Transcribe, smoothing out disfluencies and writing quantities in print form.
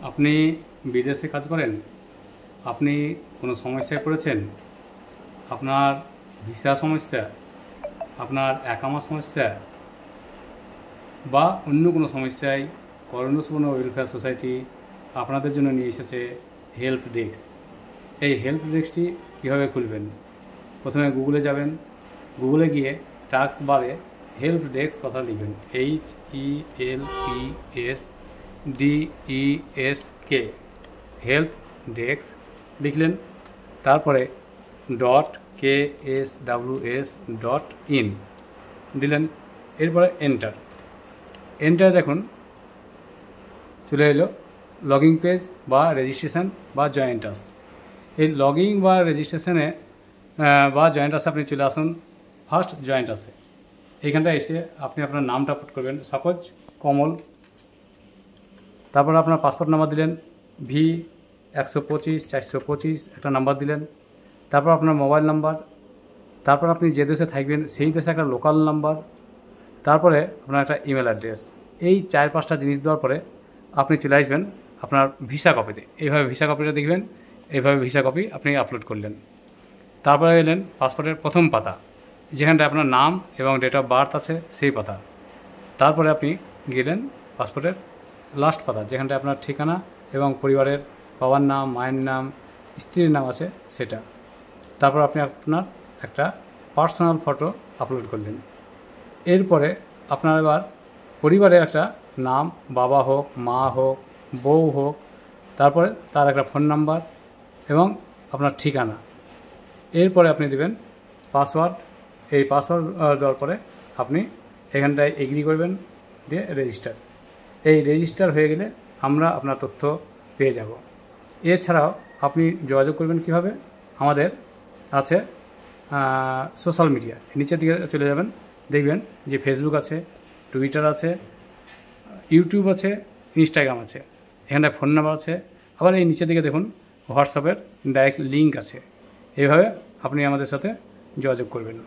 আপনি বিদেশে কাজ করেন, আপনি কোনো সমস্যায় পড়েছেন, আপনার ভিসা সমস্যা, আপনার একামা সমস্যা বা অন্য কোনো সমস্যায় করোনা সুবর্ণ ওয়েলফেয়ার সোসাইটি আপনাদের জন্য নিয়ে এসেছে হেল্প ডেস্ক। এই হেল্প ডেস্কটি কীভাবে খুলবেন? প্রথমে গুগলে যাবেন, গুগলে গিয়ে টাস্ক বারে হেল্প ডেস্ক কথা লিখবেন, HELPSDESK হেল্প ডেস্ক লিখলেন। তারপরে .KSWS.in দিলেন, এরপরে এন্টার। দেখুন চলে এলো লগইন পেজ বা রেজিস্ট্রেশন বা জয়েন্ট আস। এই লগইন বা রেজিস্ট্রেশনে বা জয়েন্ট আসে আপনি চলে আসুন ফার্স্ট জয়েন্ট আসে। এইখানটা এসে আপনি আপনার নামটা পুট করবেন, সাপোজ কমল। তারপর আপনার পাসপোর্ট নাম্বার দিলেন, V125 425 একটা নাম্বার দিলেন। তারপর আপনার মোবাইল নাম্বার, তারপর আপনি যে দেশে থাকবেন সেই দেশে একটা লোকাল নাম্বার, তারপরে আপনার একটা ইমেল অ্যাড্রেস। এই 4-5টা জিনিস দেওয়ার পরে আপনি চলে আসবেন আপনার ভিসা কপিতে। এইভাবে ভিসা কপিটা দেখবেন, এইভাবে ভিসা কপি আপনি আপলোড করলেন। তারপরে এলেন পাসপোর্টের প্রথম পাতা, যেখানটা আপনার নাম এবং ডেট অফ বার্থ আছে সেই পাতা। তারপরে আপনি গেলেন পাসপোর্টের লাস্ট পাতা, যেখানটা আপনার ঠিকানা এবং পরিবারের বাবার নাম, মায়ের নাম, স্ত্রীর নাম আছে সেটা। তারপর আপনি আপনার একটা পার্সোনাল ফটো আপলোড করলেন। এরপরে আপনার এবার পরিবারের একটা নাম, বাবা হোক, মা হোক, বউ হোক, তারপরে তার একটা ফোন নাম্বার এবং আপনার ঠিকানা। এরপরে আপনি দেবেন পাসওয়ার্ড। এই পাসওয়ার্ড দেওয়ার পরে আপনি এখানটায় এগ্রি করবেন, দিয়ে রেজিস্টার। এই রেজিস্টার হয়ে গেলে আমরা আপনার তথ্য পেয়ে যাব। এছাড়াও আপনি যোগাযোগ করবেন কিভাবে? আমাদের আছে সোশ্যাল মিডিয়া, নিচের দিকে চলে যাবেন, দেখবেন যে ফেসবুক আছে, টুইটার আছে, ইউটিউব আছে, ইনস্টাগ্রাম আছে, এখানটায় ফোন নাম্বার আছে। আবার এই নিচের দিকে দেখুন হোয়াটসঅ্যাপের ডাইরেক্ট লিঙ্ক আছে। এইভাবে আপনি আমাদের সাথে যোগাযোগ করবেন।